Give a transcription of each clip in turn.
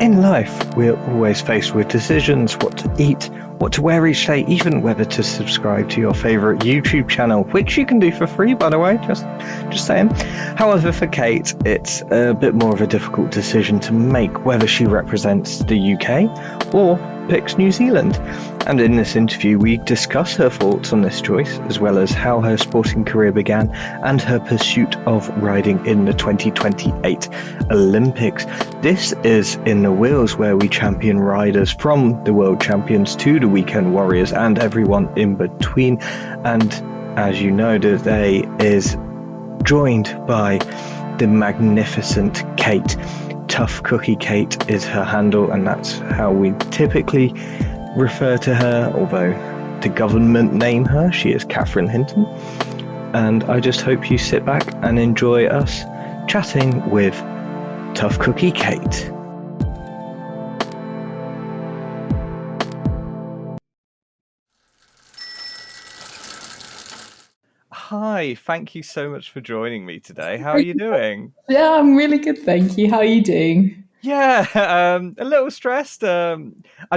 In life, we're always faced with decisions, what to eat, what to wear each day, even whether to subscribe to your favourite YouTube channel, which you can do for free, by the way, just saying. However, for Kate, it's a bit more of a difficult decision to make whether she represents the UK or picks New Zealand. And in this interview, we discuss her thoughts on this choice, as well as how her sporting career began and her pursuit of riding in the 2028 Olympics. This is In the Wheels, where we champion riders from the world champions to the weekend warriors and everyone in between. And as you know, today is joined by the magnificent Kate. Tough Cookie Kate is her handle, and that's how we typically refer to her, although the government name her. She is Catherine Hinton. And I just hope you sit back and enjoy us chatting with Tough Cookie Kate. Hi, thank you so much for joining me today. How are you doing? Yeah, I'm really good, thank you. How are you doing? Yeah, a little stressed. I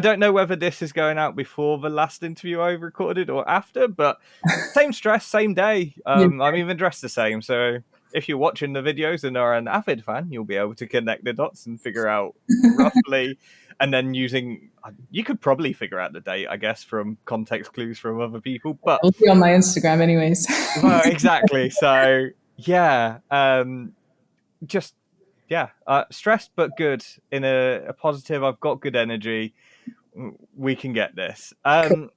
don't know whether this is going out before the last interview I recorded or after, but same stress, same day. I'm even dressed the same. So if you're watching the videos and are an avid fan, you'll be able to connect the dots and figure out roughly. And then you could probably figure out the date, I guess, from context clues from other people. But it'll be on my Instagram anyways. Well, exactly. So, yeah, stressed but good in a positive. I've got good energy. We can get this. I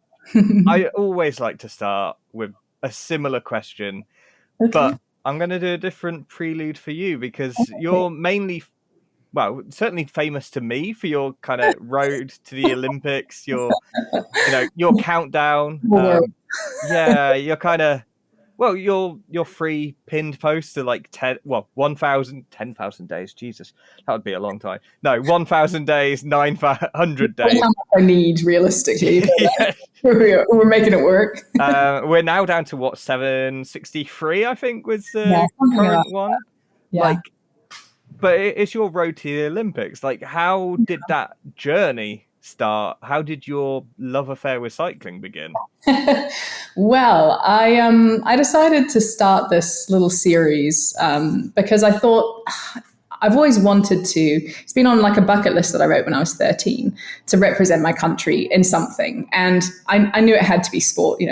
always like to start with a similar question, but I'm going to do a different prelude for you because you're mainly, certainly famous to me for your kind of road to the Olympics, your countdown. You're kind of, your free pinned posts are like 10,000 days. Jesus, that would be a long time. No, 1,000 days, 900 days. How much I need realistically. Yeah. We're making it work. We're now down to 763, I think, was the current one. Yeah. But it's your road to the Olympics. Like, how did that journey start? How did your love affair with cycling begin? Well, I decided to start this little series because I thought I've always wanted to. It's been on like a bucket list that I wrote when I was 13 to represent my country in something, and I knew it had to be sport.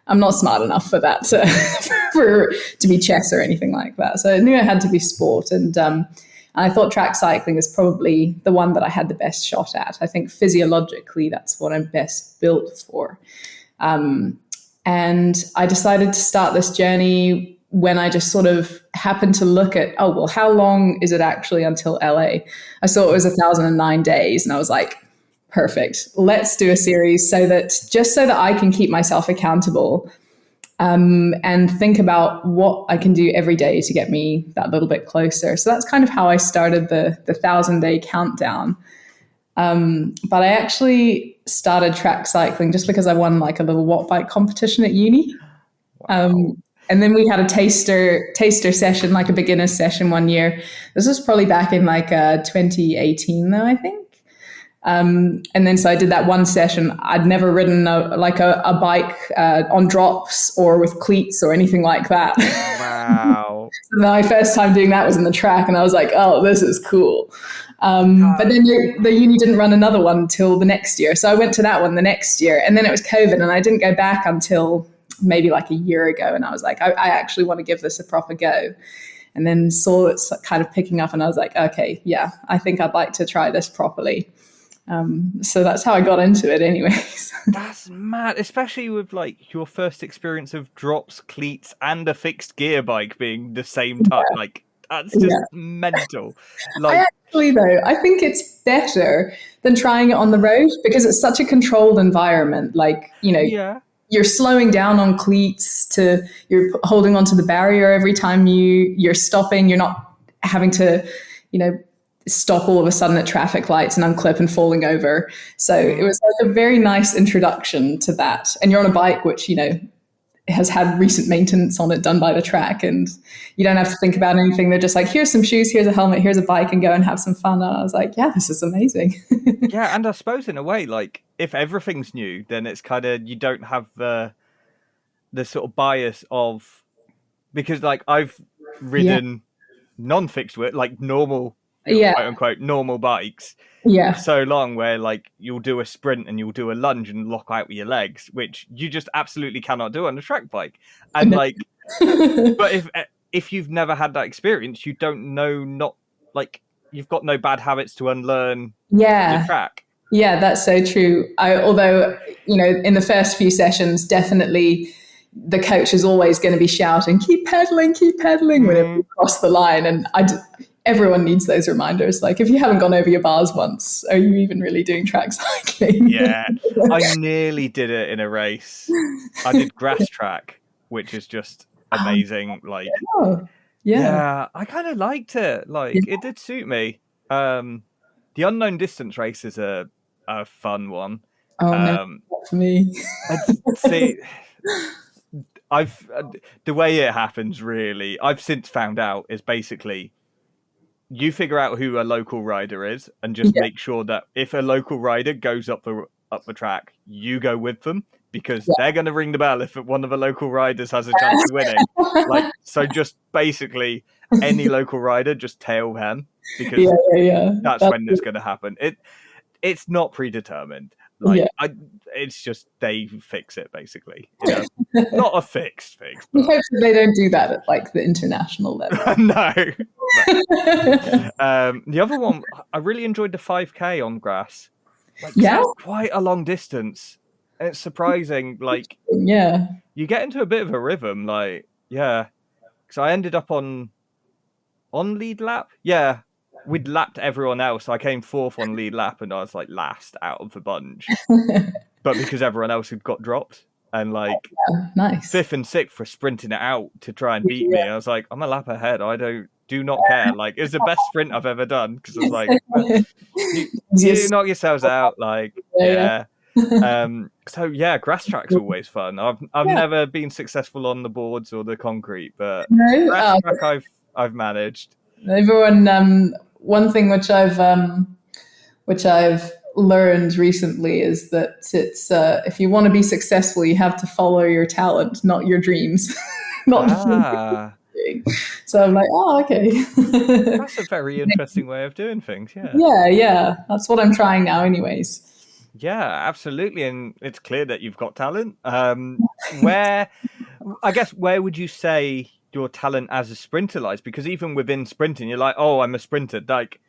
I'm not smart enough for that to be chess or anything like that. So I knew it had to be sport, and I thought track cycling is probably the one that I had the best shot at. I think physiologically that's what I'm best built for. And I decided to start this journey when I just sort of happened to look at, how long is it actually until LA? I saw it was 1,009 days, and I was like, perfect. Let's do a series so that I can keep myself accountable and think about what I can do every day to get me that little bit closer. So that's kind of how I started the 1,000-day countdown. But I actually started track cycling just because I won like a little watt bike competition at uni. Wow. And then we had a taster session, like a beginner session one year. This was probably back in like 2018 though, I think. And then so I did that one session. I'd never ridden a bike on drops or with cleats or anything like that. Wow. So my first time doing that was in the track, and I was like, oh, this is cool. But then the uni didn't run another one until the next year. So I went to that one the next year, and then it was COVID, and I didn't go back until maybe like a year ago. And I was like, I actually want to give this a proper go. And then saw it kind of picking up, and I was like, okay, yeah, I think I'd like to try this properly. So that's how I got into it anyways. That's mad, especially with like your first experience of drops, cleats, and a fixed gear bike being the same type. Yeah. Like, that's just mental. Like, I think it's better than trying it on the road because it's such a controlled environment. Like, you're slowing down on cleats you're holding onto the barrier every time you're stopping. You're not having to, stop all of a sudden at traffic lights and unclip and falling over. So it was like a very nice introduction to that. And you're on a bike, which, has had recent maintenance on it done by the track, and you don't have to think about anything. They're just like, here's some shoes, here's a helmet, here's a bike, and go and have some fun. And I was like, yeah, this is amazing. Yeah, and I suppose in a way, like, if everything's new, then it's kind of, you don't have the sort of bias of, because like I've ridden non-fixed width, like normal, quote unquote, normal bikes so long, where like you'll do a sprint and you'll do a lunge and lock out with your legs, which you just absolutely cannot do on a track bike. And like, but if you've never had that experience, you don't know, not like, you've got no bad habits to unlearn the track. Yeah, that's so true. Although, you know, in the first few sessions, definitely the coach is always going to be shouting, keep pedaling whenever you cross the line. And everyone needs those reminders. Like, if you haven't gone over your bars once, are you even really doing track cycling? Yeah, I nearly did it in a race. I did grass track, which is just amazing. Like, yeah, I kind of liked it. Like, it did suit me. The unknown distance race is a fun one. Oh, no, not for me. See, the way it happens, really, I've since found out, is basically you figure out who a local rider is, and just make sure that if a local rider goes up the track, you go with them, because they're going to ring the bell if one of the local riders has a chance of winning. Like, so just basically any local rider, just tail them, because that's when it's going to happen. It's not predetermined. Like, it's just they fix it, basically. You know? Not a fixed fix. But... hopefully they don't do that at like the international level. No. The other one, I really enjoyed the 5K on grass. Like, it's quite a long distance. And it's surprising. Like, you get into a bit of a rhythm. Like, because I ended up on lead lap. Yeah. We'd lapped everyone else. I came fourth on lead lap, and I was like last out of the bunch. But because everyone else had got dropped, and like fifth and sixth were sprinting it out to try and beat me, I was like, I'm a lap ahead. I do not care. Like, it was the best sprint I've ever done, because I was like, you knock yourselves out. Like, so grass track's always fun. I've never been successful on the boards or the concrete, but grass track I've managed. Everyone, one thing which I've learned recently is that it's if you want to be successful, you have to follow your talent, not your dreams. So I'm like, okay. That's a very interesting way of doing things. Yeah. That's what I'm trying now, anyways. Yeah, absolutely, and it's clear that you've got talent. Where would you say your talent as a sprinter lies? Because even within sprinting, you're like, oh, I'm a sprinter, like,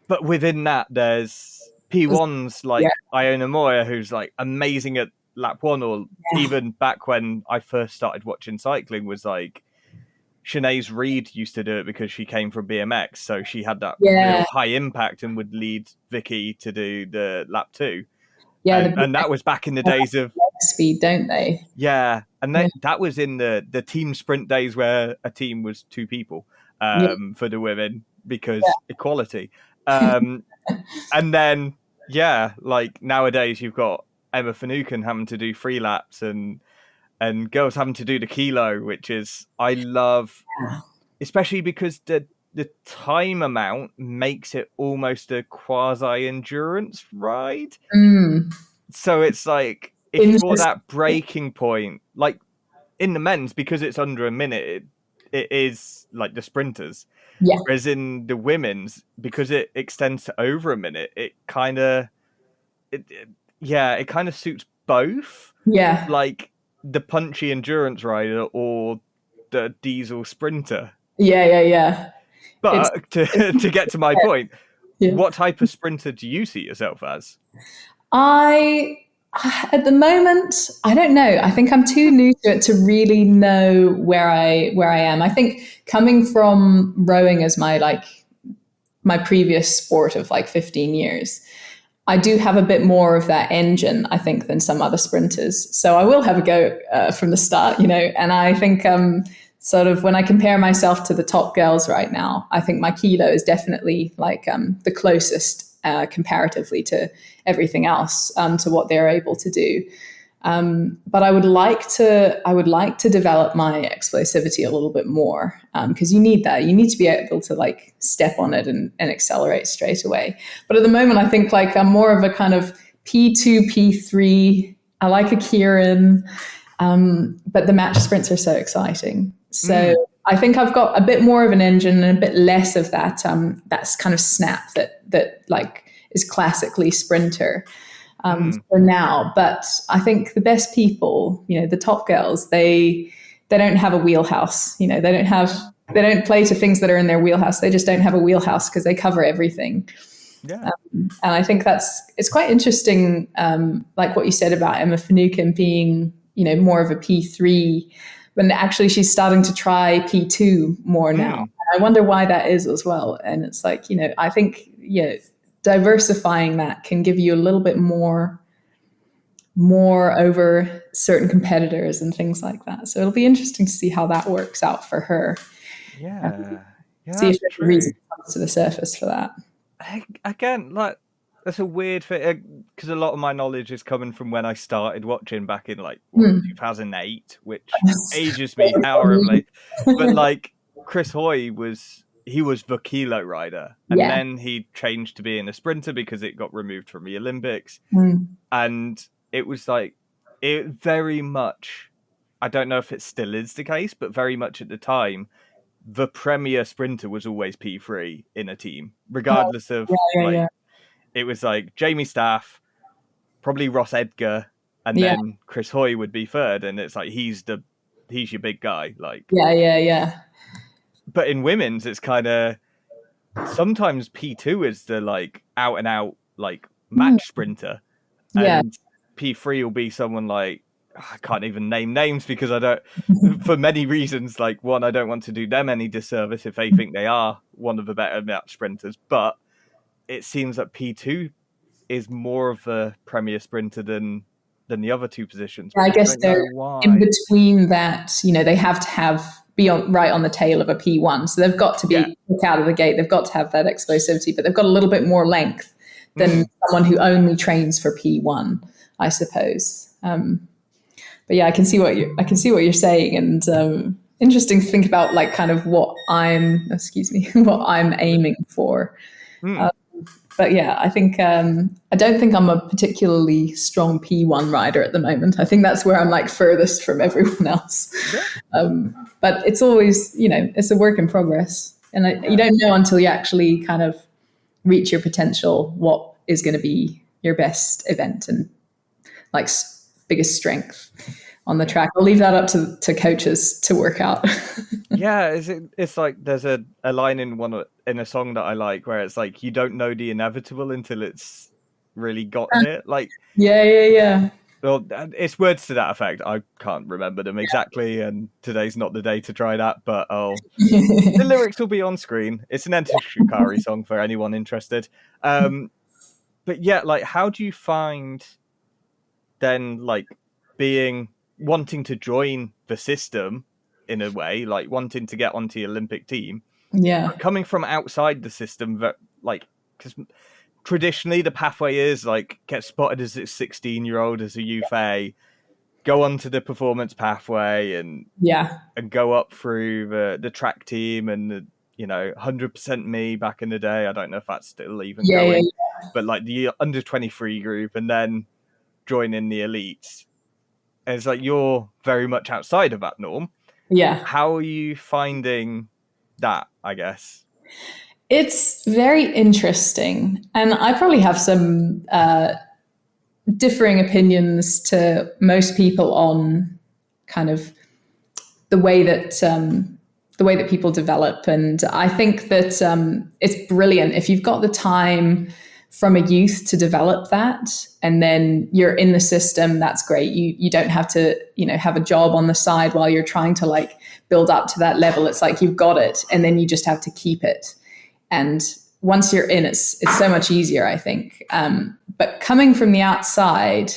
but within that there's P1s like Iona Moya, who's like amazing at lap one, or even back when I first started watching cycling was like Sinead Reid used to do it because she came from BMX, so she had that real high impact and would lead Vicky to do the lap two. And that was back in the days of speed, don't they? Yeah, and that was in the team sprint days where a team was two people for the women, because equality. And then like nowadays you've got Emma Finucane having to do 3 laps and girls having to do the kilo, which is, I love, especially because the time amount makes it almost a quasi endurance ride. So it's like, if you're that breaking point, like in the men's, because it's under a minute, it is like the sprinters. Whereas in the women's, because it extends to over a minute, it kind of suits both. Like the punchy endurance rider or the diesel sprinter. But to get to my point, what type of sprinter do you see yourself as? At the moment, I don't know. I think I'm too new to it to really know where I am. I think coming from rowing as my previous sport of like 15 years, I do have a bit more of that engine, I think, than some other sprinters. So I will have a go from the start, and I think sort of when I compare myself to the top girls right now, I think my kilo is definitely like the closest comparatively to everything else, to what they're able to do. But I would like to develop my explosivity a little bit more, because you need that. You need to be able to like step on it and accelerate straight away. But at the moment, I think like I'm more of a kind of P2, P3. I like a Kieran, but the match sprints are so exciting. So I think I've got a bit more of an engine and a bit less of that that's kind of snap that like is classically sprinter. For now, but I think the best people, the top girls, they don't have a wheelhouse. They don't play to things that are in their wheelhouse. They just don't have a wheelhouse because they cover everything. Yeah, and I think it's quite interesting, like what you said about Emma Finucane being, more of a P3, when actually she's starting to try P2 more now. I wonder why that is as well. And it's like, I think, diversifying that can give you a little bit more over certain competitors and things like that. So it'll be interesting to see how that works out for her. Yeah, see if there's a reason comes to the surface for that. Again, like that's a weird thing, because a lot of my knowledge is coming from when I started watching back in 2008, which ages me horribly. But like Chris Hoy was the kilo rider, and then he changed to being a sprinter because it got removed from the Olympics. And it was like, it very much, I don't know if it still is the case, but very much at the time, the premier sprinter was always P3 in a team, regardless of it was like Jamie Staff, probably Ross Edgar, and then Chris Hoy would be third, and it's like he's your big guy, like But in women's, it's kind of sometimes P2 is the like out and out like match sprinter, and P3 will be someone like, I can't even name names because I don't, for many reasons. Like, one, I don't want to do them any disservice if they think they are one of the better match sprinters, but it seems that P2 is more of a premier sprinter than the other two positions. I guess they're in between that, they have to be right on the tail of a P1. So they've got to be quick out of the gate. They've got to have that explosivity, but they've got a little bit more length than someone who only trains for P1, I suppose. But yeah, I can see what you're saying, and interesting to think about like kind of what I'm aiming for. But yeah, I think I don't think I'm a particularly strong P1 rider at the moment. I think that's where I'm like furthest from everyone else. But it's always, it's a work in progress, and you don't know until you actually kind of reach your potential what is going to be your best event and like biggest strength on the track. I'll leave that up to coaches to work out. It's like there's a line in a song that I like where it's like, you don't know the inevitable until it's really gotten it. Like yeah. Well, it's words to that effect. I can't remember them exactly, and today's not the day to try that, but the lyrics will be on screen. It's an Enter Shikari song for anyone interested. But yeah, like, how do you find then, like, wanting to join the system in a way, like wanting to get onto the Olympic team? Yeah. Coming from outside the system, that, like, because traditionally the pathway is like get spotted as a 16-year-old as a youth A, go onto the performance pathway and go up through the track team and the 100% me back in the day. I don't know if that's still even going, but like the under 23 group, and then join in the elites. And it's like you're very much outside of that norm. Yeah. How are you finding that, I guess? It's very interesting. And I probably have some differing opinions to most people on kind of the way that people develop. And I think that it's brilliant if you've got the time from a youth to develop that, and then you're in the system. That's great. You don't have to have a job on the side while you're trying to like build up to that level. It's like you've got it, and then you just have to keep it. And once you're in, it's so much easier, I think. But coming from the outside,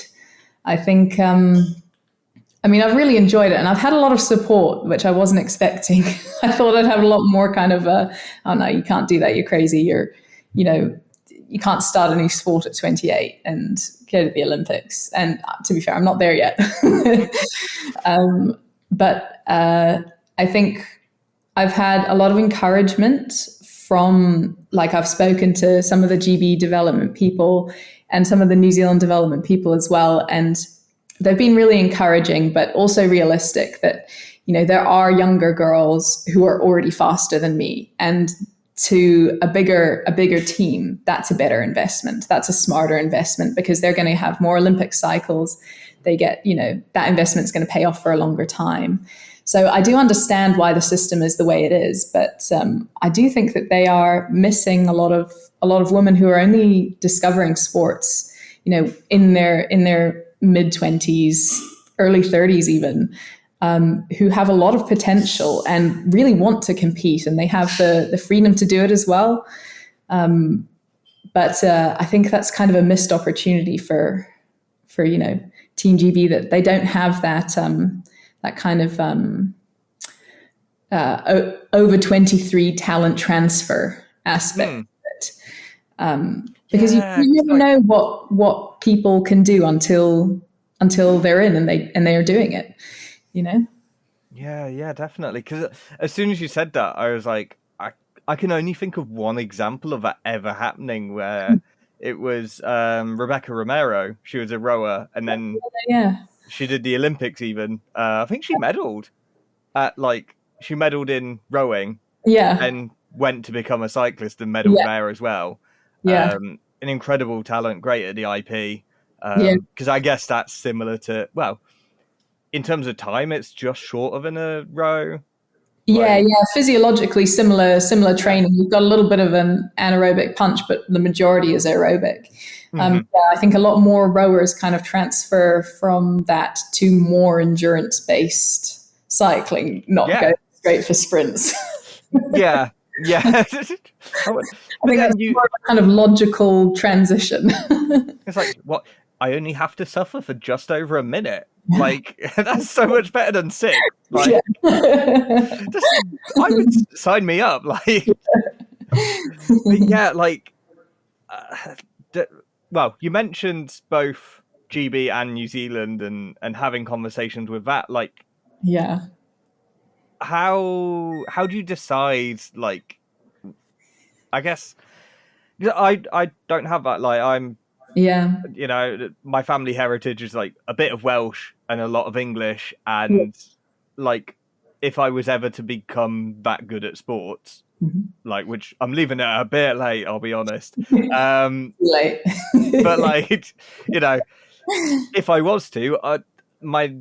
I think, I've really enjoyed it, and I've had a lot of support, which I wasn't expecting. I thought I'd have a lot more kind of, oh no, you can't do that. You're crazy. you can't start a new sport at 28 and go to the Olympics. And to be fair, I'm not there yet. But I think I've had a lot of encouragement from, like, I've spoken to some of the GB development people and some of the New Zealand development people as well. And they've been really encouraging, but also realistic that, you know, there are younger girls who are already faster than me. And to a bigger team, that's a better investment. That's a smarter investment, because they're going to have more Olympic cycles. They get, you know, that investment's going to pay off for a longer time. So I do understand why the system is the way it is, but I do think that they are missing a lot of women who are only discovering sports, you know, in their mid-20s, early 30s even, who have a lot of potential and really want to compete, and they have the freedom to do it as well. But I think that's kind of a missed opportunity for you know, Team GB, that they don't have that kind of over 23 talent transfer aspect of it. Because you never know what people can do until they're in and they are doing it, you know? Yeah, definitely. Because as soon as you said that, I was like, I can only think of one example of that ever happening, where it was Rebecca Romero. She was a rower, and then she did the Olympics even. I think she medaled she medaled in rowing. Yeah. And went to become a cyclist and medaled there as well. Yeah. An incredible talent, great at the IP. Because I guess that's similar to, well, in terms of time, it's just shorter than a row. Yeah. Physiologically similar training. You've got a little bit of an anaerobic punch, but the majority is aerobic. I think a lot more rowers kind of transfer from that to more endurance-based cycling, not go straight for sprints. Yeah. I think that's more of a kind of logical transition. It's like, what? I only have to suffer for just over a minute. Like, that's so much better than 6. Like, I would sign me up. Like, well, you mentioned both GB and New Zealand and having conversations with that. Like, how do you decide? Like, I guess I don't have that. Like, I'm. You know, my family heritage is like a bit of Welsh and a lot of English, and like, if I was ever to become that good at sports, like, which I'm leaving it a bit late, I'll be honest. Late. But like, you know, if I was to, my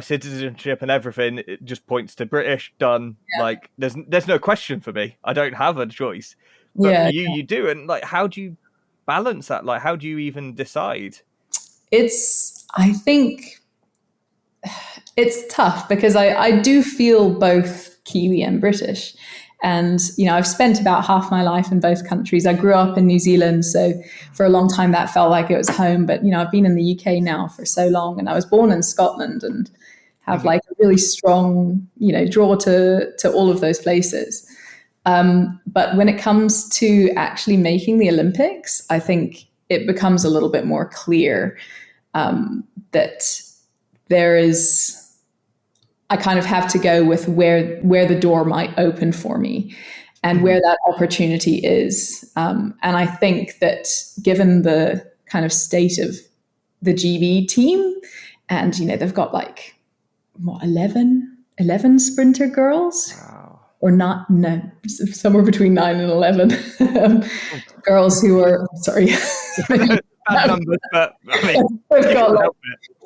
citizenship and everything, it just points to British, done. Like, there's no question for me. I don't have a choice. But for you do. And like, how do you balance that? Like, how do you even decide? I think it's tough, because I do feel both Kiwi and British. And, you know, I've spent about half my life in both countries. I grew up in New Zealand, so for a long time that felt like it was home. But, you know, I've been in the UK now for so long, and I was born in Scotland and have like a really strong, you know, draw to all of those places. But when it comes to actually making the Olympics, I think it becomes a little bit more clear that I kind of have to go with where the door might open for me and where that opportunity is. And I think that given the kind of state of the GB team, and, you know, they've got like, 11 sprinter girls? Wow. Or not, no, somewhere between 9 and 11 girls who are, sorry. Bad numbers, but I mean,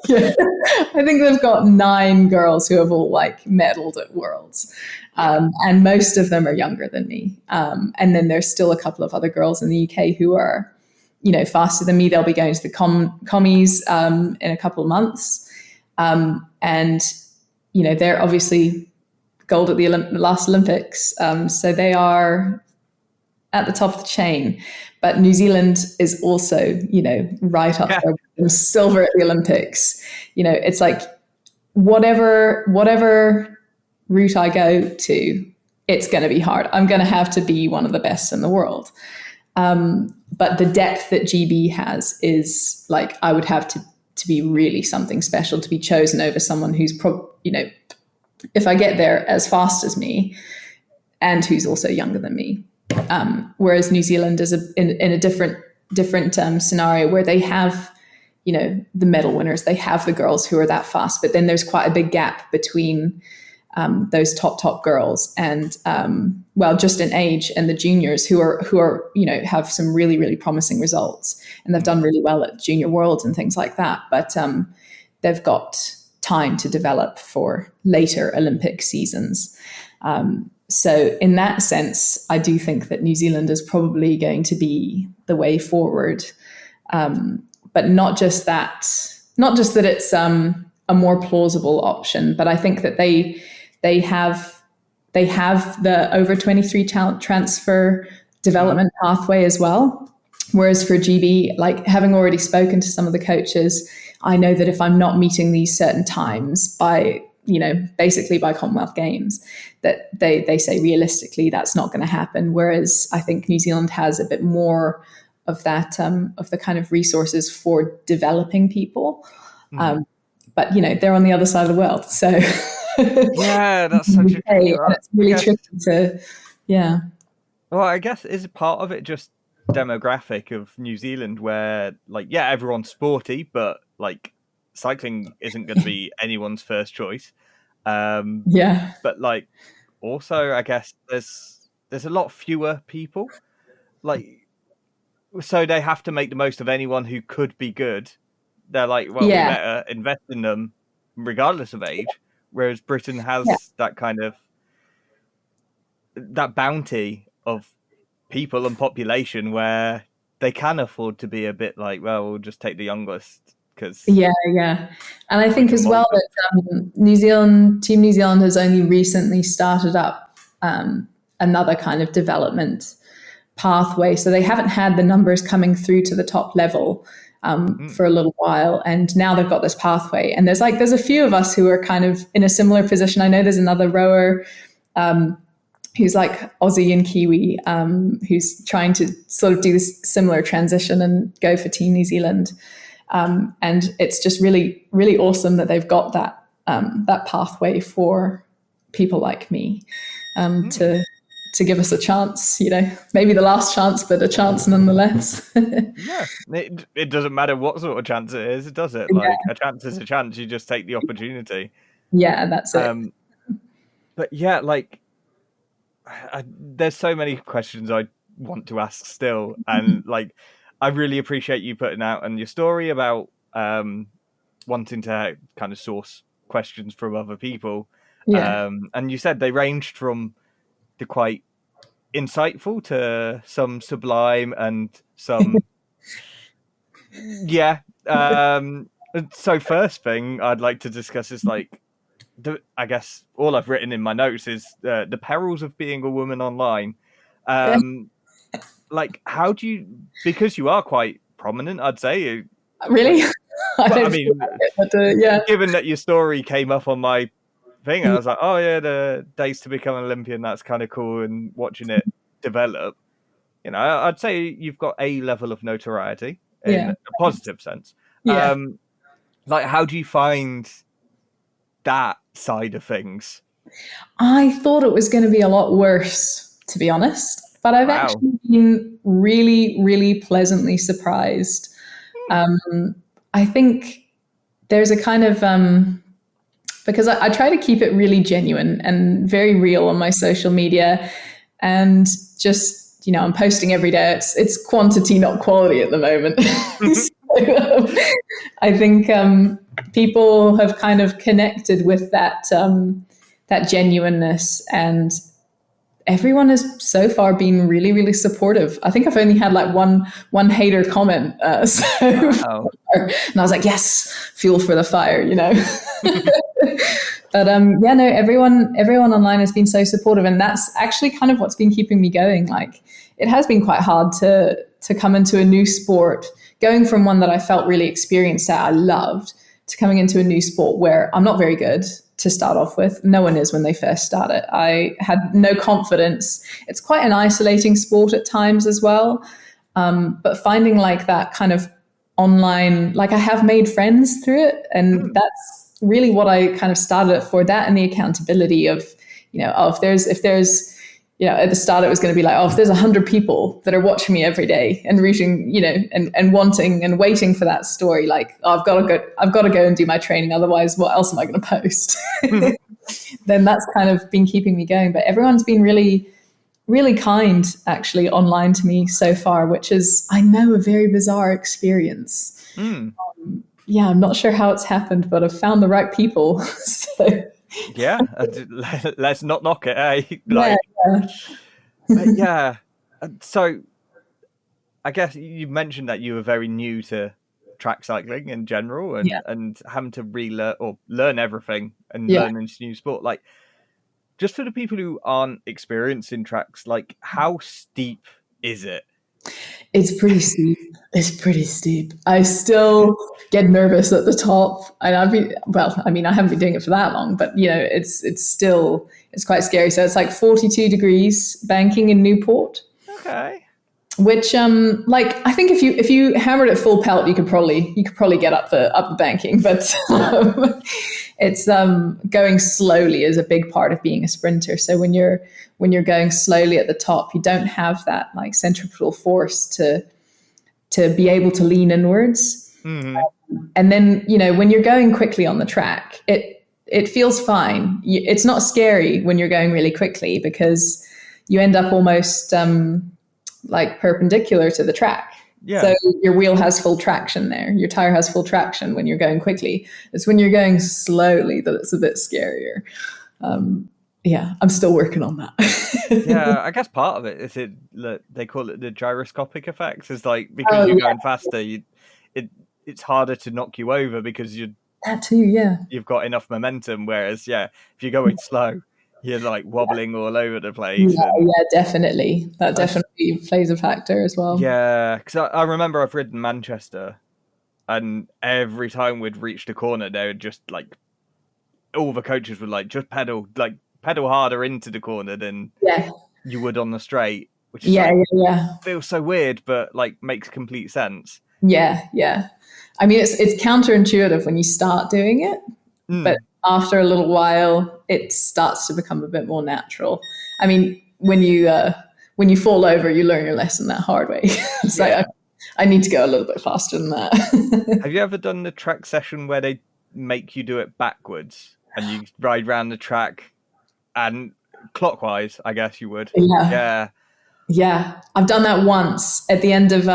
I think they've got 9 girls who have all like medaled at Worlds. And most of them are younger than me. And then there's still a couple of other girls in the UK who are, you know, faster than me. They'll be going to the commies in a couple of months. And, you know, they're obviously gold at the last Olympics. So they are at the top of the chain. But New Zealand is also, you know, right up there with silver at the Olympics. You know, it's like whatever route I go to, it's going to be hard. I'm going to have to be one of the best in the world. But the depth that GB has is like, I would have to be really something special to be chosen over someone who's if I get there as fast as me and who's also younger than me. Whereas New Zealand is in a different scenario where they have, the medal winners, they have the girls who are that fast, but then there's quite a big gap between those top girls and just in age, and the juniors who are have some really, really promising results, and they've done really well at junior worlds and things like that, but they've got time to develop for later Olympic seasons. So in that sense, I do think that New Zealand is probably going to be the way forward. But not just that it's a more plausible option, but I think that they have the over 23 talent transfer development pathway as well. Whereas for GB, like, having already spoken to some of the coaches, I know that if I'm not meeting these certain times by basically by Commonwealth Games, that they say realistically that's not going to happen. Whereas I think New Zealand has a bit more of that, of the kind of resources for developing people. But they're on the other side of the world. So yeah, that's such a tricky, right? It's really tricky to, yeah. Well, I guess is part of it just demographic of New Zealand where, like, yeah, everyone's sporty, but like cycling isn't going to be anyone's first choice. But like, also, I guess there's a lot fewer people, like, so they have to make the most of anyone who could be good. They're like, well, we better invest in them regardless of age. Whereas Britain has that kind of that bounty of people and population where they can afford to be a bit like, well, we'll just take the youngest. And I think as well that Team New Zealand has only recently started up another kind of development pathway, so they haven't had the numbers coming through to the top level for a little while, and now they've got this pathway, and there's a few of us who are kind of in a similar position. I know there's another rower who's like Aussie and Kiwi, who's trying to sort of do this similar transition and go for Team New Zealand. And it's just really, really awesome that they've got that pathway for people like me to give us a chance, maybe the last chance, but a chance nonetheless. Yeah, it doesn't matter what sort of chance it is, does it? Like, a chance is a chance. You just take the opportunity. Yeah, that's it. But yeah, like, there's so many questions I want to ask still, and like, I really appreciate you putting out and your story about wanting to kind of source questions from other people. And you said they ranged from the quite insightful to some sublime and some so first thing I'd like to discuss is like I guess all I've written in my notes is the perils of being a woman online. Like, how do you, because you are quite prominent, I'd say. Really? I mean, given that your story came up on my thing, I was like, oh yeah, the days to become an Olympian, that's kind of cool, and watching it develop. I'd say you've got a level of notoriety in a positive sense. Like, how do you find that side of things? I thought it was going to be a lot worse, to be honest. But I've actually been really, really pleasantly surprised. I think there's a kind of, because I try to keep it really genuine and very real on my social media, and just, I'm posting every day. It's quantity, not quality at the moment. So, I think people have kind of connected with that genuineness, and everyone has so far been really, really supportive. I think I've only had like one hater comment so far. And I was like, yes, fuel for the fire, But everyone online has been so supportive, and that's actually kind of what's been keeping me going. Like, it has been quite hard to come into a new sport, going from one that I felt really experienced at, I loved, to coming into a new sport where I'm not very good to start off with. No one is when they first start it. I had no confidence. It's quite an isolating sport at times as well. But finding like that kind of online, like I have made friends through it, and that's really what I kind of started it for. That and the accountability of, if there's at the start it was going to be like, if there's 100 people that are watching me every day and reaching, and wanting and waiting for that story, like, I've got to go and do my training. Otherwise, what else am I going to post? Then that's kind of been keeping me going. But everyone's been really, really kind actually online to me so far, which is, I know, a very bizarre experience. Yeah, I'm not sure how it's happened, but I've found the right people. So. Yeah, let's not knock it, eh? Yeah. So I guess you mentioned that you were very new to track cycling in general, and having to relearn or learn everything and learn this new sport. Like, just for the people who aren't experienced in tracks, like, how steep is it? It's pretty steep. I still get nervous at the top, and I haven't been doing it for that long, but it's quite scary. So it's like 42 degrees banking in Newport. Okay. Which I think if you hammered it full pelt, you could probably get up the banking, but it's going slowly is a big part of being a sprinter. So when you're going slowly at the top, you don't have that like centripetal force to be able to lean inwards. Mm-hmm. And then when you're going quickly on the track, it feels fine. It's not scary when you're going really quickly because you end up almost like perpendicular to the track. Yeah. So your wheel has full traction there. Your tire has full traction when you're going quickly. It's when you're going slowly that it's a bit scarier. I'm still working on that. Yeah, I guess part of it is they call it the gyroscopic effect. It's like, because you're going faster, it's harder to knock you over because that too, yeah. You've got enough momentum. Whereas, if you're going slow, you're like wobbling all over the place. Yeah, definitely. That definitely plays a factor as well. Yeah, because I remember I've ridden Manchester, and every time we'd reached a corner, they would just like, all the coaches would like, just pedal harder into the corner than you would on the straight, which is feels so weird, but like makes complete sense. Yeah. I mean, it's counterintuitive when you start doing it, but after a little while, it starts to become a bit more natural. I mean, when you fall over, you learn your lesson that hard way. It's like, I need to go a little bit faster than that. Have you ever done the track session where they make you do it backwards and you ride around the track and clockwise? I guess you would. Yeah, I've done that once at the end of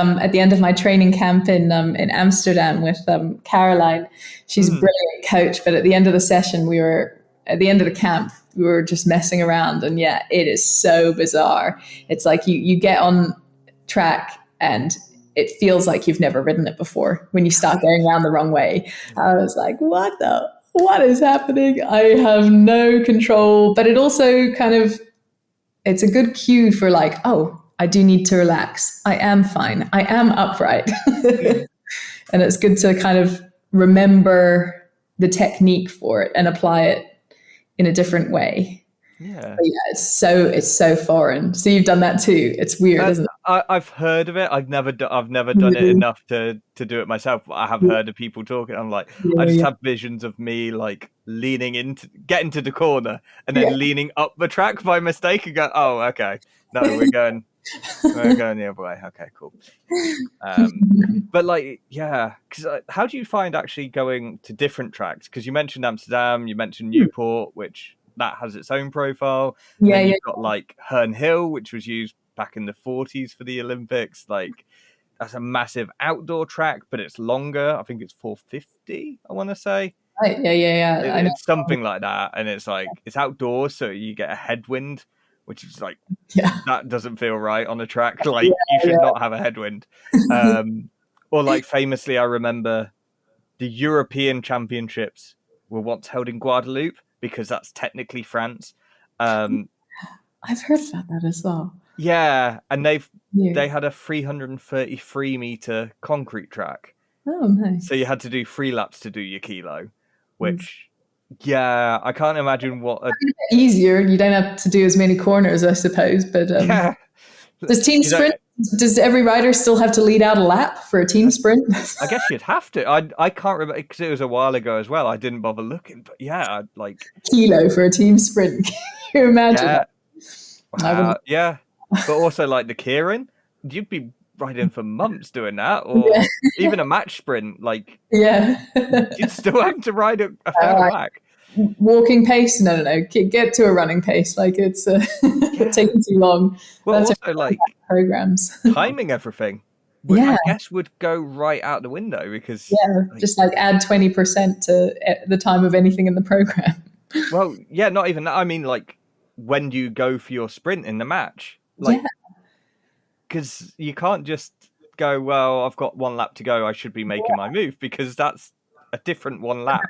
my training camp in Amsterdam with Caroline. She's a brilliant coach, but at the end of the session, at the end of the camp, we were just messing around, and it is so bizarre. It's like you get on track and it feels like you've never ridden it before when you start going around the wrong way. I was like, what is happening? I have no control, but it also kind of, it's a good cue for like, I do need to relax. I am fine. I am upright. And it's good to kind of remember the technique for it and apply it in a different way. Yeah. But it's so foreign. So you've done that too. It's weird, isn't it? I've heard of it. I've never done it enough to do it myself. But I have heard of people talking. I'm like, I just have visions of me like getting to the corner and then leaning up the track by mistake and go, oh, okay, no, we're going the other way. Okay, cool. But like, because how do you find actually going to different tracks? Because you mentioned Amsterdam, you mentioned Newport, which that has its own profile. You've got like Herne Hill, which was used back in the 40s for the Olympics. Like, that's a massive outdoor track, but it's longer. I think it's 450, I want to say. Right. Yeah. It's something like that. And it's like, it's outdoors, so you get a headwind, which is like, that doesn't feel right on a track. Like, you should not have a headwind. Or like, famously, I remember the European Championships were once held in Guadeloupe, because that's technically France. I've heard about that as well. Yeah, and they had a 333 meter concrete track. Oh, nice. So you had to do 3 laps to do your kilo, which, I can't imagine what easier. You don't have to do as many corners, I suppose. But does team sprint Does every rider still have to lead out a lap for a team sprint? I guess you'd have to. I can't remember because it was a while ago as well. I didn't bother looking, but yeah, I'd like kilo for a team sprint. Can you imagine that? Yeah. But also like the Kieran, you'd be riding for months doing that, or even a match sprint. Like, you'd still have to ride a fair whack. Walking pace? No. Get to a running pace. Like it's taking too long. Well, that's also like programs, timing everything. I guess would go right out the window because just like add 20% to the time of anything in the program. Well, yeah, not even that. I mean, like when do you go for your sprint in the match? Like, because you can't just go, well, I've got 1 lap to go, I should be making my move, because that's a different 1 lap.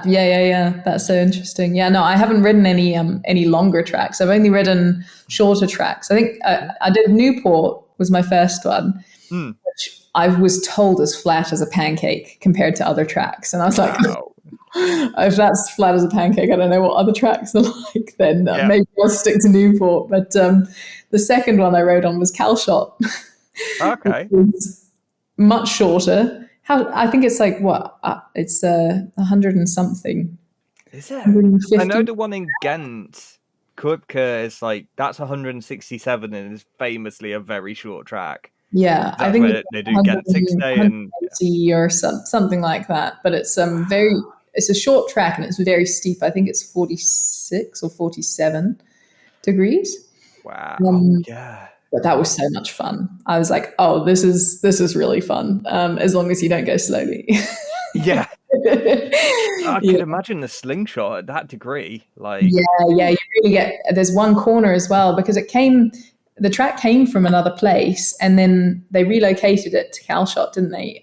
Yeah. That's so interesting. Yeah, no, I haven't ridden any longer tracks. I've only ridden shorter tracks. I think I did Newport was my first one, which I was told is flat as a pancake compared to other tracks. And I was like, if that's flat as a pancake, I don't know what other tracks are like, then maybe I'll stick to Newport. But the second one I rode on was Calshot. Okay. It was much shorter. I think it's like, it's 100 and something. Is it? I know the one in Ghent, Kuipke, is like, that's 167 and is famously a very short track. Yeah, I think they do Ghent 6 day and or something like that. But it's it's a short track and it's very steep. I think it's 46 or 47 degrees. Wow. Yeah. But that was so much fun. I was like, oh, this is really fun. As long as you don't go slowly. Yeah. I could imagine the slingshot at that degree. Like, you really get. There's one corner as well because the track came from another place and then they relocated it to Calshot, didn't they?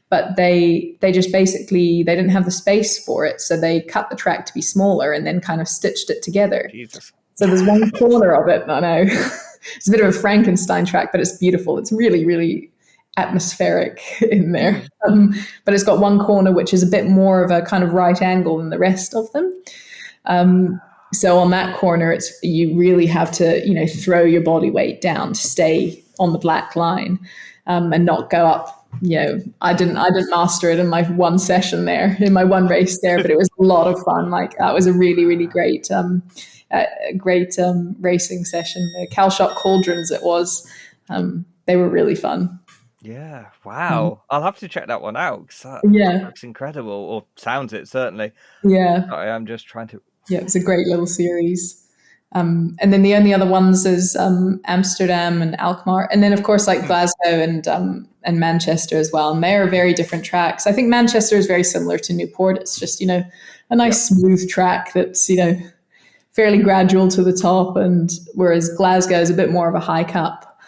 But they just basically they didn't have the space for it, so they cut the track to be smaller and then kind of stitched it together. Jesus. So there's one corner of it. I know it's a bit of a Frankenstein track, but it's beautiful. It's really, really atmospheric in there. But it's got one corner which is a bit more of a kind of right angle than the rest of them. So on that corner, you really have to, throw your body weight down to stay on the black line and not go up. I didn't master it in my one session there, in my one race there, but it was a lot of fun. Like that was a really, really great racing session. The Calshot Cauldrons it was. They were really fun. Yeah, wow. I'll have to check that one out. That looks incredible, or sounds it certainly. Yeah. I am just trying to... Yeah, it's a great little series. And then the only other ones is Amsterdam and Alkmaar. And then, of course, like Glasgow and Manchester as well. And they are very different tracks. I think Manchester is very similar to Newport. It's just, a nice smooth track that's, fairly gradual to the top. And whereas Glasgow is a bit more of a hike up.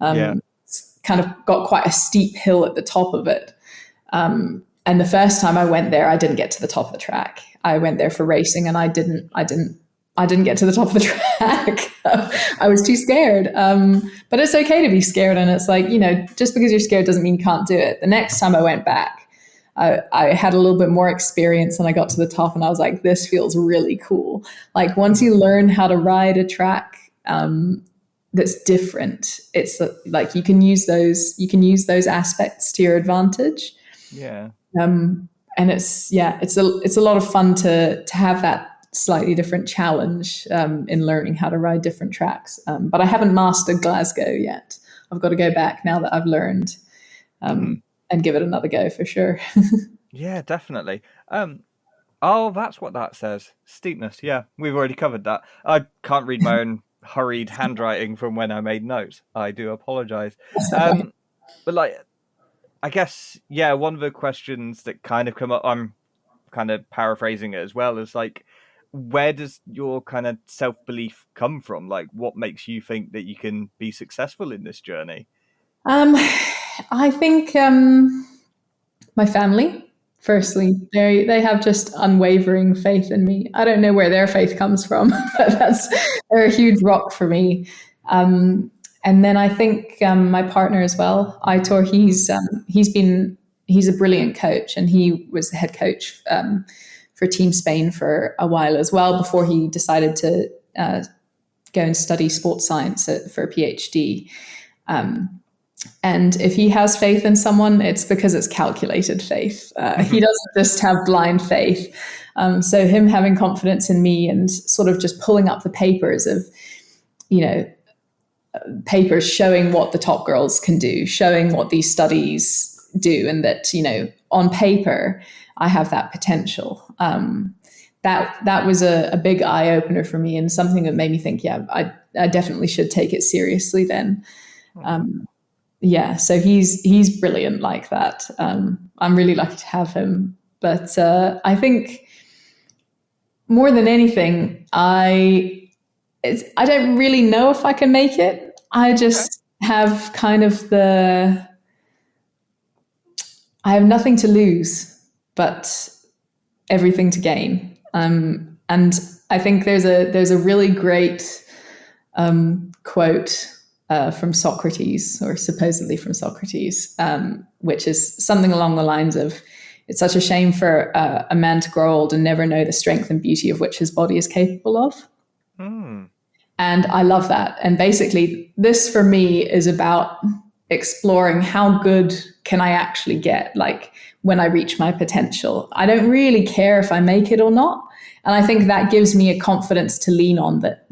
It's kind of got quite a steep hill at the top of it. And the first time I went there, I didn't get to the top of the track. I went there for racing and I didn't get to the top of the track. I was too scared. But it's okay to be scared. And it's like, just because you're scared doesn't mean you can't do it. The next time I went back, I had a little bit more experience and I got to the top and I was like, this feels really cool. Like once you learn how to ride a track that's different, it's like you can use those aspects to your advantage. Yeah. And it's a lot of fun to have that slightly different challenge in learning how to ride different tracks. But I haven't mastered Glasgow yet. I've got to go back now that I've learned and give it another go for sure. Yeah, definitely. Oh, that's what that says. Steepness. Yeah, we've already covered that. I can't read my own hurried handwriting from when I made notes. I do apologize. But like, I guess, one of the questions that kind of come up, I'm kind of paraphrasing it as well, is like, where does your kind of self-belief come from? Like, what makes you think that you can be successful in this journey? I think my family, firstly, they have just unwavering faith in me. I don't know where their faith comes from, but they're a huge rock for me. And then I think my partner as well, Aitor, he's a brilliant coach, and he was the head coach for Team Spain for a while as well before he decided to go and study sports science for a PhD. And if he has faith in someone, it's because it's calculated faith. He doesn't just have blind faith. So him having confidence in me and sort of just pulling up the papers of, papers showing what the top girls can do, showing what these studies do, and that, on paper, I have that potential. That was a big eye opener for me, and something that made me think, I definitely should take it seriously then. So he's brilliant like that. I'm really lucky to have him. But I think more than anything, I don't really know if I can make it. I just have kind of I have nothing to lose, but everything to gain. And I think there's a really great quote from Socrates, or supposedly from Socrates, which is something along the lines of, "It's such a shame for a man to grow old and never know the strength and beauty of which his body is capable of." And I love that. And basically, this for me is about exploring how good can I actually get, like when I reach my potential. I don't really care if I make it or not. And I think that gives me a confidence to lean on, that,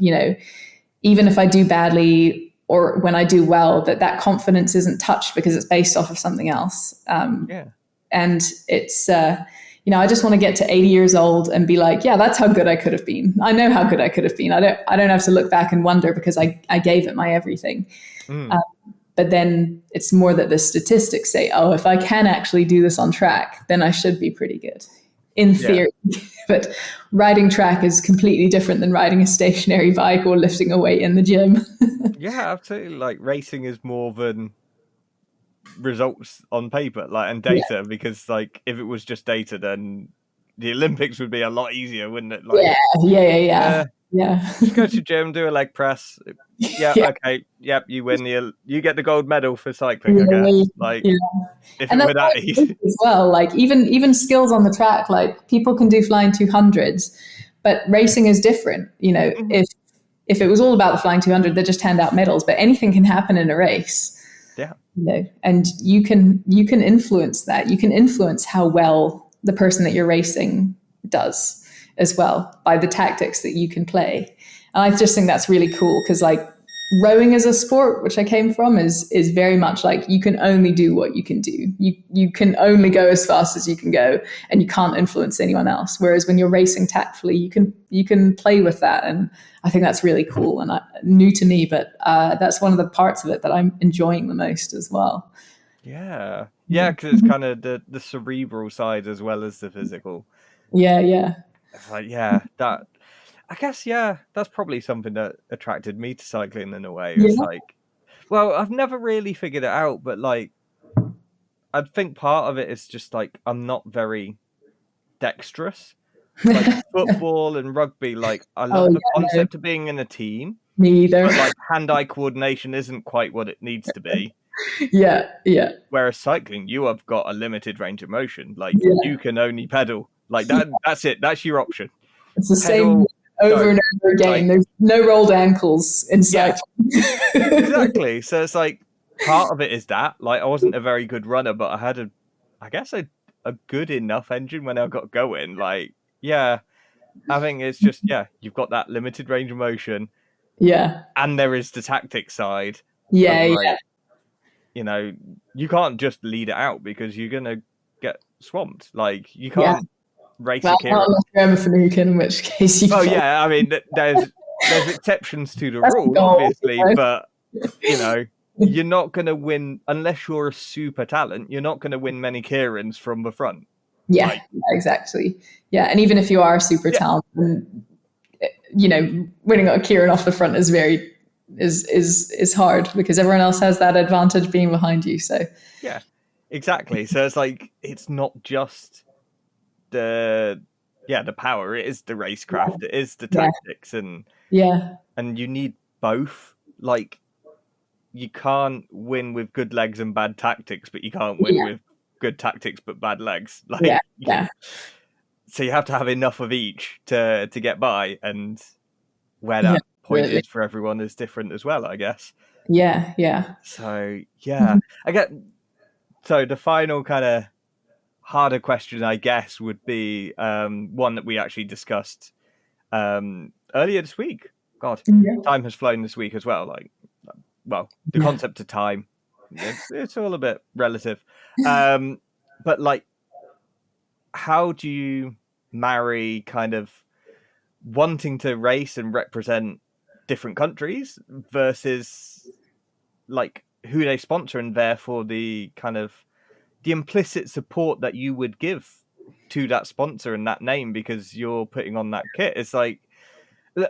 even if I do badly or when I do well, that confidence isn't touched because it's based off of something else. And it's, I just want to get to 80 years old and be like, yeah, that's how good I could have been. I know how good I could have been. I don't have to look back and wonder, because I gave it my everything. But then it's more that the statistics say, oh, if I can actually do this on track, then I should be pretty good in theory. But riding track is completely different than riding a stationary bike or lifting a weight in the gym. Yeah, absolutely. Like, racing is more than results on paper, like, and data, because like if it was just data, then the Olympics would be a lot easier, wouldn't it? Like, just go to gym, do a leg press. Okay, you win you get the gold medal for cycling. I guess. Like, if it were that easy as well. Like even skills on the track, like people can do flying 200s, but racing is different. If it was all about the flying 200, they just hand out medals. But anything can happen in a race. And you can influence that. You can influence how well the person that you're racing does as well by the tactics that you can play. And I just think that's really cool, because like rowing as a sport, which I came from, is very much like you can only do what you can do. You can only go as fast as you can go, and you can't influence anyone else. Whereas when you're racing tactfully, you can play with that. And I think that's really cool and new to me, but that's one of the parts of it that I'm enjoying the most as well. Yeah, because it's kind of the cerebral side as well as the physical. It's like, that, I guess, that's probably something that attracted me to cycling in a way. It's like, well, I've never really figured it out, but like, I think part of it is just like, I'm not very dexterous. Like football and rugby, like I love the concept of being in a team. Me either. But like hand-eye coordination isn't quite what it needs to be. Whereas cycling, you have got a limited range of motion. Like you can only pedal. Like that. That's it. That's your option. It's the same over and over again. Like, there's no rolled ankles in cycling. Exactly. So it's like part of it is that. Like I wasn't a very good runner, but I had a good enough engine when I got going. Like. Yeah, I think it's just, you've got that limited range of motion. And there is the tactic side. You can't just lead it out because you're going to get swamped. Like, you can't race a Kira. In which case you I mean, there's exceptions to the rule, obviously, but, you're not going to win, unless you're a super talent, you're not going to win many Kirans from the front. Exactly. And even if you are a super talented, winning a Kieran off the front is is hard, because everyone else has that advantage being behind you. So exactly. So it's like, it's not just the power, it is the racecraft, it is the tactics, and you need both. Like, you can't win with good legs and bad tactics, but you can't win with good tactics but bad legs. Like, so you have to have enough of each to get by, and where that point is for everyone is different as well, I guess. Yeah. So yeah, I get. So the final kind of harder question, I guess, would be one that we actually discussed earlier this week. God, time has flown this week as well. Like, well, the concept of time, it's all a bit relative. But like, how do you marry kind of wanting to race and represent different countries versus like who they sponsor, and therefore the kind of the implicit support that you would give to that sponsor and that name because you're putting on that kit? It's like,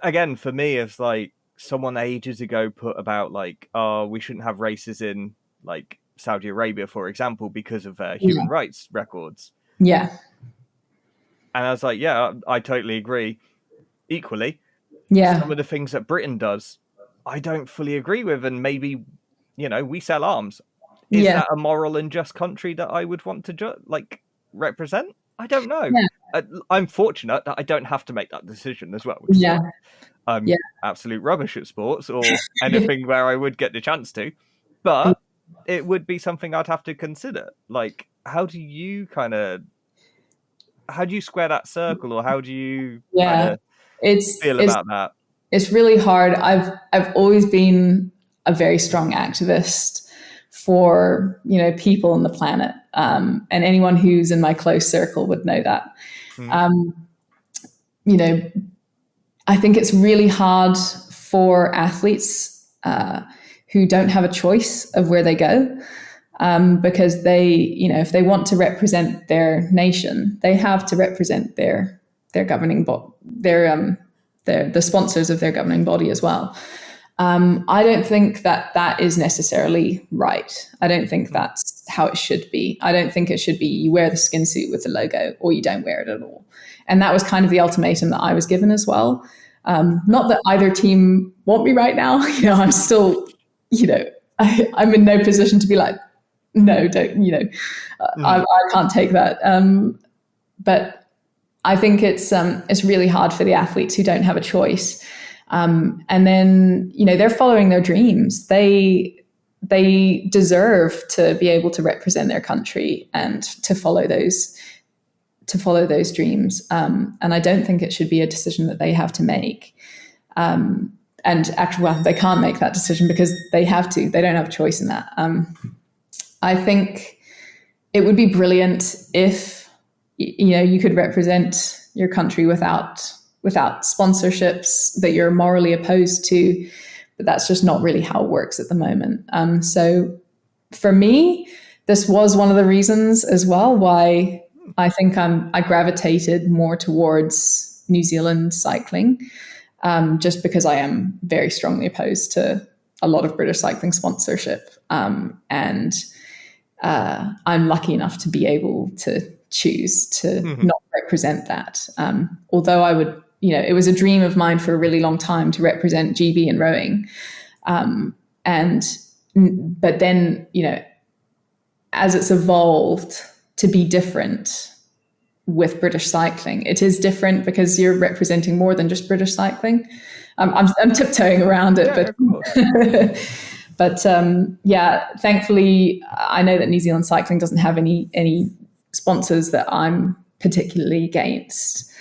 again, for me, it's like someone ages ago put about like, oh, we shouldn't have races in like Saudi Arabia, for example, because of human rights records. Yeah. And I was like, yeah, I totally agree. Equally, some of the things that Britain does, I don't fully agree with. And maybe, we sell arms. Is that a moral and just country that I would want to represent? I don't know. Yeah. I'm fortunate that I don't have to make that decision as well. So I'm absolute rubbish at sports or anything where I would get the chance to, but it would be something I'd have to consider. Like, how do you square that circle, or how do you feel about that? It's really hard. I've always been a very strong activist for people on the planet, and anyone who's in my close circle would know that. I think it's really hard for athletes who don't have a choice of where they go, because they, if they want to represent their nation, they have to represent their governing body, the sponsors of their governing body as well. I don't think that is necessarily right. I don't think that's how it should be. I don't think it should be you wear the skin suit with the logo or you don't wear it at all. And that was kind of the ultimatum that I was given as well. Not that either team want me right now. I'm still, I'm in no position to be like, no, don't, I can't take that. But I think it's really hard for the athletes who don't have a choice. And then, they're following their dreams. They deserve to be able to represent their country and to follow those dreams. And I don't think it should be a decision that they have to make. And actually, they can't make that decision because they have to. They don't have a choice in that. I think it would be brilliant if, you could represent your country without sponsorships that you're morally opposed to, but that's just not really how it works at the moment. So for me, this was one of the reasons as well why I think I gravitated more towards New Zealand cycling, just because I am very strongly opposed to a lot of British cycling sponsorship. And I'm lucky enough to be able to choose to not represent that. Although I would, it was a dream of mine for a really long time to represent GB in rowing. But then, as it's evolved to be different with British cycling, it is different because you're representing more than just British cycling. I'm tiptoeing around it, but thankfully I know that New Zealand cycling doesn't have any sponsors that I'm particularly against.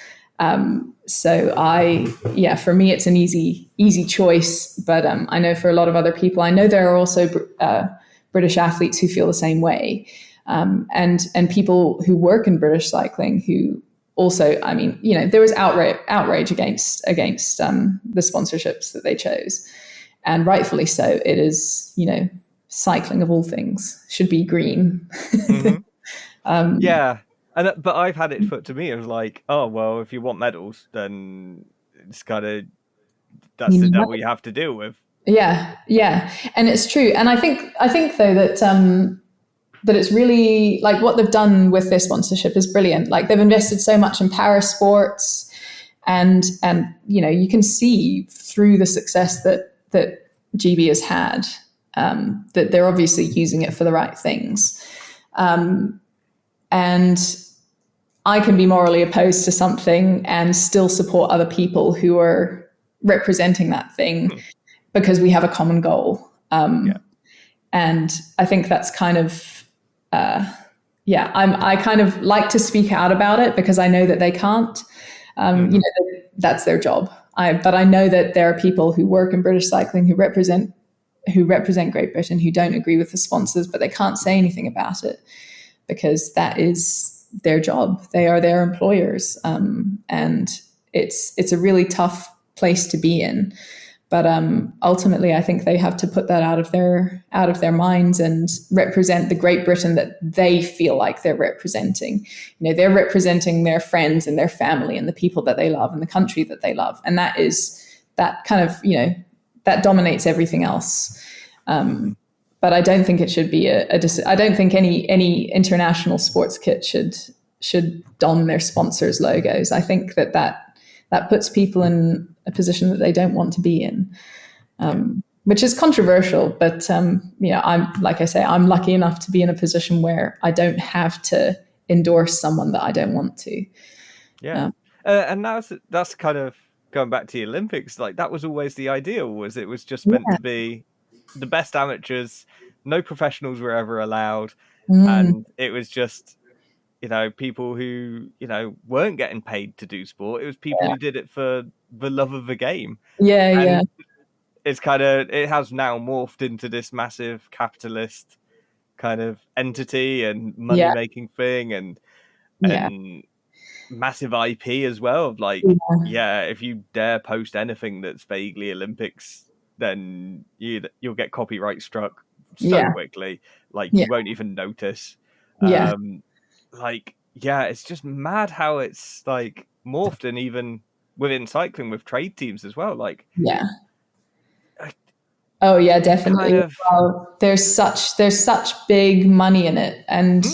So for me, it's an easy choice, but I know for a lot of other people, I know there are also British athletes who feel the same way. And people who work in British cycling who also, there was outrage against the sponsorships that they chose, and rightfully so. It is, cycling of all things should be green. But I've had it put to me as like, oh well, if you want medals, then it's that's what you have to deal with. Yeah, and it's true. And I think though that it's really like what they've done with their sponsorship is brilliant. Like they've invested so much in para sports, and you can see through the success that GB has had, that they're obviously using it for the right things. And I can be morally opposed to something and still support other people who are representing that thing because we have a common goal. And I think that's kind of, I kind of like to speak out about it because I know that they can't. That's their job. But I know that there are people who work in British cycling who represent Great Britain who don't agree with the sponsors, but they can't say anything about it because that is their job. They are their employers, and it's a really tough place to be in. But ultimately, I think they have to put that out of their minds and represent the Great Britain that they feel like they're representing. They're representing their friends and their family and the people that they love and the country that they love, and that kind of that dominates everything else. But I don't think it should be I don't think any international sports kit should don their sponsors' logos. I think that puts people in a position that they don't want to be in, which is controversial. But I'm like I say, I'm lucky enough to be in a position where I don't have to endorse someone that I don't want to. Yeah, and that's kind of going back to the Olympics. Like that was always the ideal. It was just meant to be the best amateurs. No professionals were ever allowed, and it was just people who weren't getting paid to do sport. It was people who did it for the love of the game. It's it has now morphed into this massive capitalist kind of entity and money making thing and massive IP as well. Of if you dare post anything that's vaguely Olympics, then you'll get copyright struck so quickly. You won't even notice. It's just mad how it's morphed, and even within cycling with trade teams as well. Oh yeah, definitely. Well, there's such big money in it, and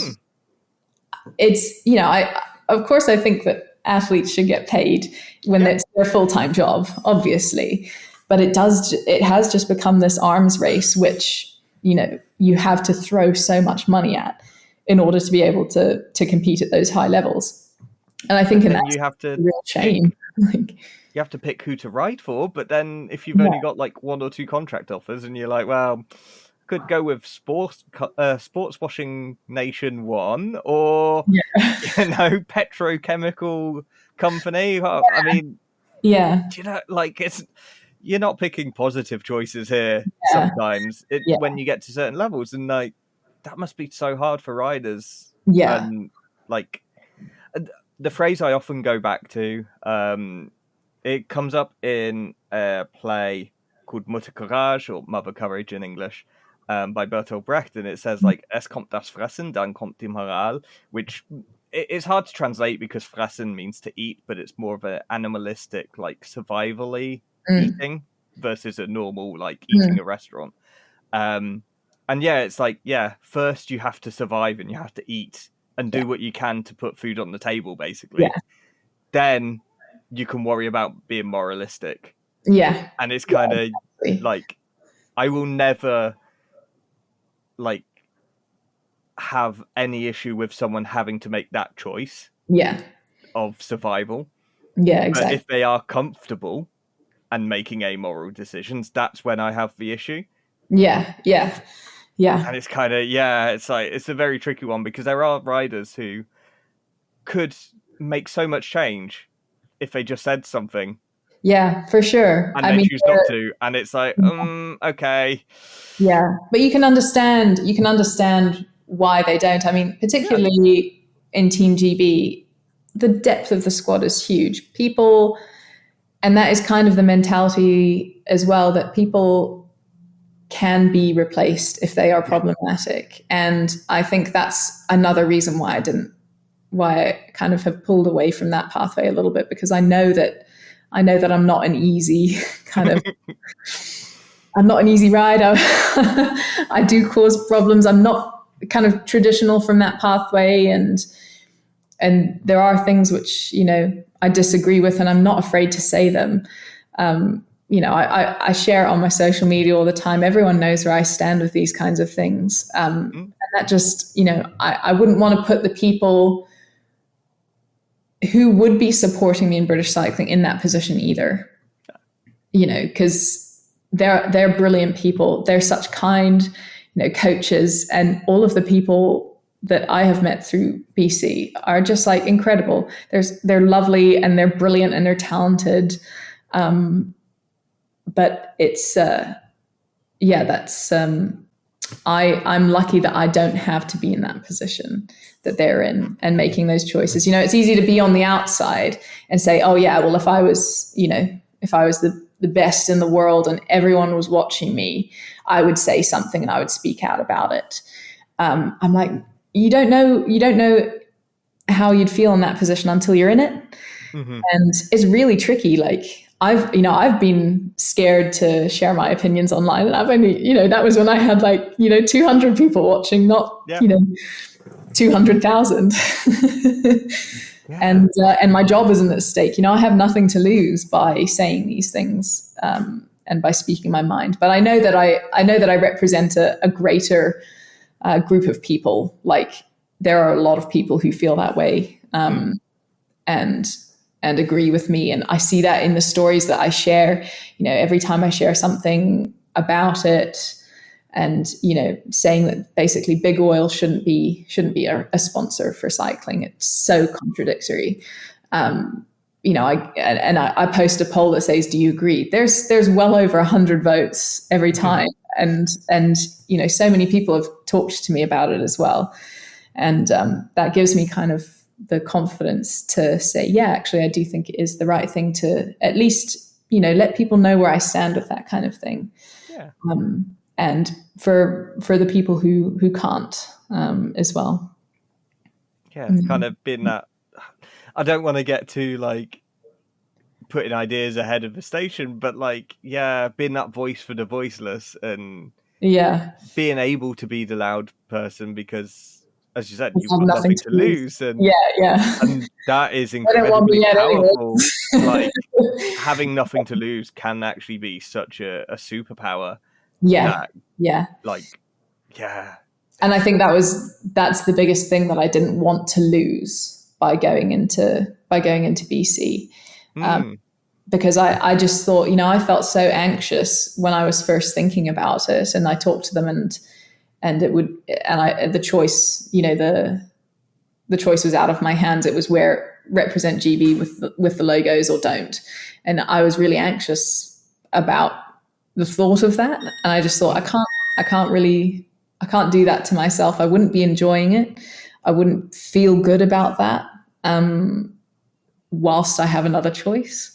it's of course I think that athletes should get paid when it's their full-time job, obviously, but it has just become this arms race, which you have to throw so much money at in order to be able to compete at those high levels. And I think you have to a real shame. You have to pick who to ride for, but then if you've only got one or two contract offers and you're like, well, could go with sports washing nation one or petrochemical company. I mean, it's you're not picking positive choices here sometimes when you get to certain levels, and that must be so hard for riders. And the phrase I often go back to, it comes up in a play called Mutter Courage, or Mother Courage in English, by Bertolt Brecht, and it says "Es kommt das Fressen, dann kommt die Moral," which it's hard to translate because fressen means to eat, but it's more of an animalistic, survival-y eating versus a normal eating a restaurant. And it's first you have to survive and you have to eat and do what you can to put food on the table, basically. Then you can worry about being moralistic. And it's kind of I will never have any issue with someone having to make that choice of survival. Exactly. But if they are comfortable and making amoral decisions, that's when I have the issue. And it's kind of it's a very tricky one, because there are riders who could make so much change if they just said something. For sure. And they choose not to, and it's okay. But you can understand why they don't. I mean, particularly in Team GB, the depth of the squad is huge. People, and that is kind of the mentality as well, that people can be replaced if they are problematic. And I think that's another reason why I kind of have pulled away from that pathway a little bit, because I know that I'm not an easy I'm not an easy rider. I do cause problems. I'm not kind of traditional from that pathway, and there are things which I disagree with, and I'm not afraid to say them. I share it on my social media all the time. Everyone knows where I stand with these kinds of things, and that just I wouldn't want to put the people who would be supporting me in British cycling in that position either. Because they're brilliant people. They're such kind, coaches, and all of the people that I have met through BC are just like incredible. They're lovely and they're brilliant and they're talented. But it's I'm lucky that I don't have to be in that position that they're in and making those choices. It's easy to be on the outside and say, oh yeah, well, if I was the best in the world and everyone was watching me, I would say something and I would speak out about it. I'm like, you don't know how you'd feel in that position until you're in it. Mm-hmm. And it's really tricky. Like I've been scared to share my opinions online, and I've only, that was when I had 200 people watching, not, 200,000. Yeah. And my job isn't at stake. I have nothing to lose by saying these things and by speaking my mind. But I know that I represent a greater group of people. Like there are a lot of people who feel that way and agree with me. And I see that in the stories that I share. Every time I share something about it, and saying that basically big oil shouldn't be a sponsor for cycling. It's so contradictory. I post a poll that says, "Do you agree?" There's well over 100 votes every time, and so many people have talked to me about it as well, and that gives me kind of the confidence to say, yeah, actually, I do think it is the right thing to at least let people know where I stand with that kind of thing. Yeah. And for the people who can't as well. Yeah, it's kind of been that. I don't want to get to putting ideas ahead of the station, but being that voice for the voiceless and being able to be the loud person because, as you said, you've got nothing to lose. And and that is incredibly powerful. Having nothing to lose can actually be such a superpower. Yeah. And I think that's the biggest thing that I didn't want to lose by going into BC. Because I just thought, I felt so anxious when I was first thinking about it, and I talked to them and it would, the choice, the choice was out of my hands. It was where represent GB with the logos or don't. And I was really anxious about the thought of that. And I just thought, I can't do that to myself. I wouldn't be enjoying it. I wouldn't feel good about that. Whilst I have another choice.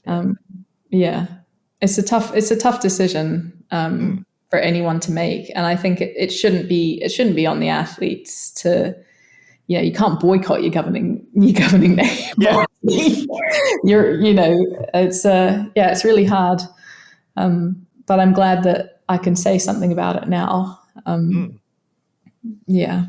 It's a tough decision for anyone to make. And I think it shouldn't be on the athletes to, you can't boycott your governing name. Yeah. It's really hard. But I'm glad that I can say something about it now. Yeah,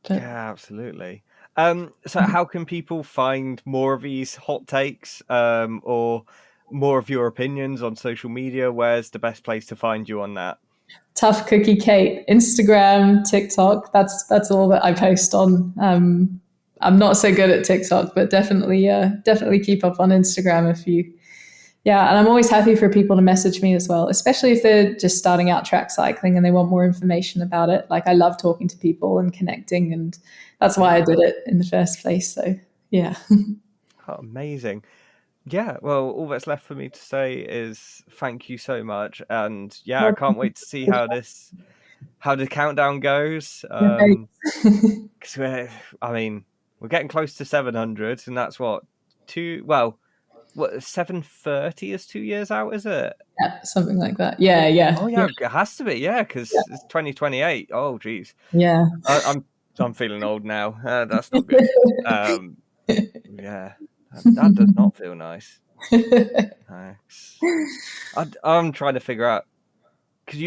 absolutely. So how can people find more of these hot takes or more of your opinions on social media? Where's the best place to find you on that? Tough Cookie Kate, Instagram, TikTok. That's all that I post on. I'm not so good at TikTok, but definitely keep up on Instagram if you. Yeah, and I'm always happy for people to message me as well, especially if they're just starting out track cycling and they want more information about it. I love talking to people and connecting, and that's why I did it in the first place. So, yeah. Oh, amazing. Yeah, well, all that's left for me to say is thank you so much. And yeah, I can't wait to see how the countdown goes. Because we're getting close to 700, and that's what 7:30 is 2 years out, is it? Yeah, something like that. Yeah. Oh yeah, it has to be. Yeah, because it's 2028. Oh geez. Yeah. I'm feeling old now. That's not good. Yeah, that does not feel nice. I'm trying to figure out because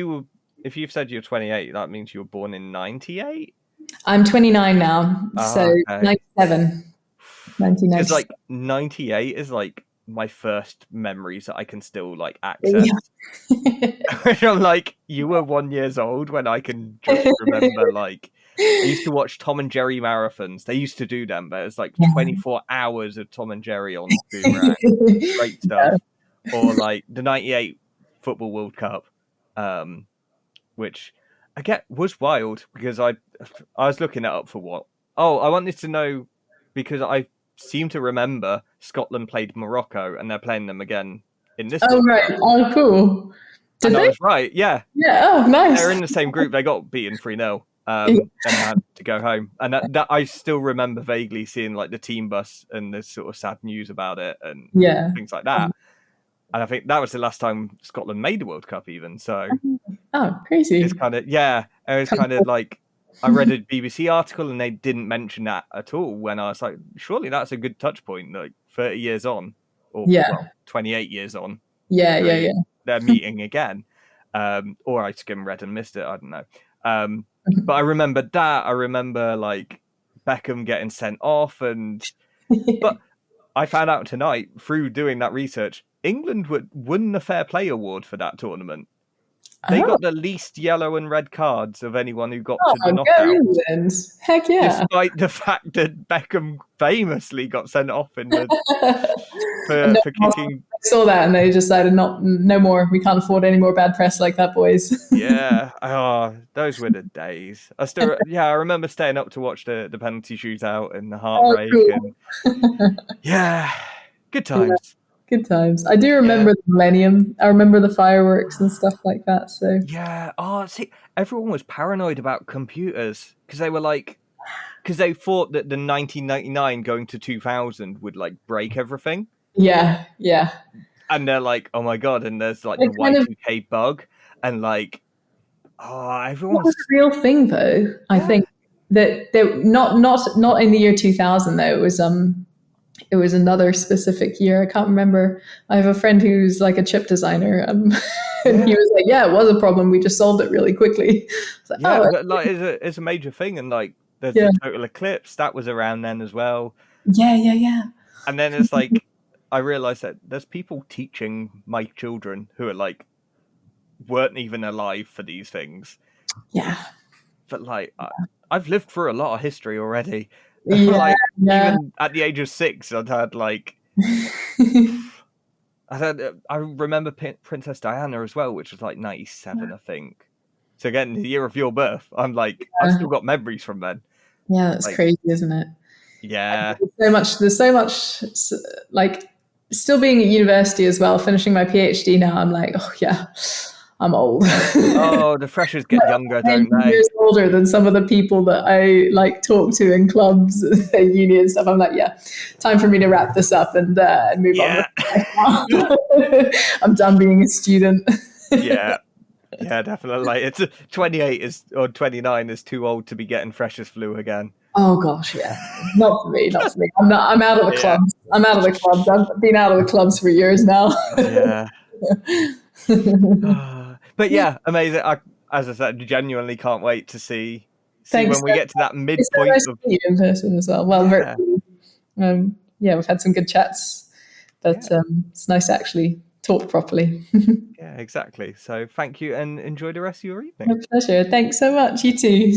if you've said you're 28, that means you were born in 98. I'm 29 now, so okay. 97. 1997. It's 98 is my first memories that I can still access. Yeah. I'm you were 1 year old when I can just remember I used to watch Tom and Jerry marathons. They used to do them, but it's 24 hours of Tom and Jerry on Boomerang. Great stuff. Or the 98 Football World Cup, which again was wild because I was looking it up for what. Oh, I wanted to know because I seem to remember Scotland played Morocco and they're playing them again in this. Oh, right. Oh, cool. Did they? I was right. Yeah. Yeah. Oh, nice. They're in the same group. They got beaten 3-0. And had to go home, and that I still remember vaguely seeing like the team bus and the sort of sad news about it and things like that. And I think that was the last time Scotland made the World Cup, even. So, crazy! It's kind of it was kind of like I read a BBC article and they didn't mention that at all. When I was like, surely that's a good touch point. Like 30 years on, or 28 years on. Yeah. They're meeting again, or I skim read and missed it. I don't know. But I remember that. I remember like Beckham getting sent off, but I found out tonight through doing that research, England won the Fair Play Award for that tournament. They got the least yellow and red cards of anyone who got to the knockout. Heck yeah! Despite the fact that Beckham famously got sent off in the for kicking. I saw that and they decided no more. We can't afford any more bad press like that, boys. Yeah. Oh, those were the days. I remember staying up to watch the penalty shootout and the heartbreak. Cool. And yeah, good times. Yeah. Good times. I do remember the millennium. I remember the fireworks and stuff like that. So yeah. Oh, see, everyone was paranoid about computers because they thought that the 1999 going to 2000 would like break everything. Yeah. And they're like, oh my god! And there's like the Y2K bug, and like, everyone's. It was a real thing, though. I think that not in the year 2000 though. It was another specific year. I can't remember. I have a friend who's like a chip designer, and he was like, "Yeah, it was a problem. We just solved it really quickly." Like, it's a major thing, and like there's the total eclipse that was around then as well. Yeah. And then it's like I realized that there's people teaching my children who are like weren't even alive for these things. Yeah, but like I've lived through a lot of history already. Yeah, Even at the age of 6, I'd had like I remember Princess Diana as well, which was like 97, I think. So again, the year of your birth, I'm like I've still got memories from then. Yeah, that's crazy, isn't it? Yeah, there's so much like still being at university as well, finishing my PhD now. I'm like, oh yeah, I'm old. Oh, the freshers get younger, don't they? Years older than some of the people that I like talk to in clubs, uni and stuff. I'm like, yeah, time for me to wrap this up and move on. I'm done being a student. Yeah, definitely. Like, it's 28 or 29 is too old to be getting freshers flu again. Oh gosh, yeah, not for me. I'm out of the clubs. I'm out of the clubs. I've been out of the clubs for years now. Yeah. But yeah, amazing. As I said, genuinely can't wait to see when we get to that midpoint nice of in person as well. Well, we've had some good chats, but it's nice to actually talk properly. Yeah, exactly. So thank you and enjoy the rest of your evening. My pleasure. Thanks so much. You too.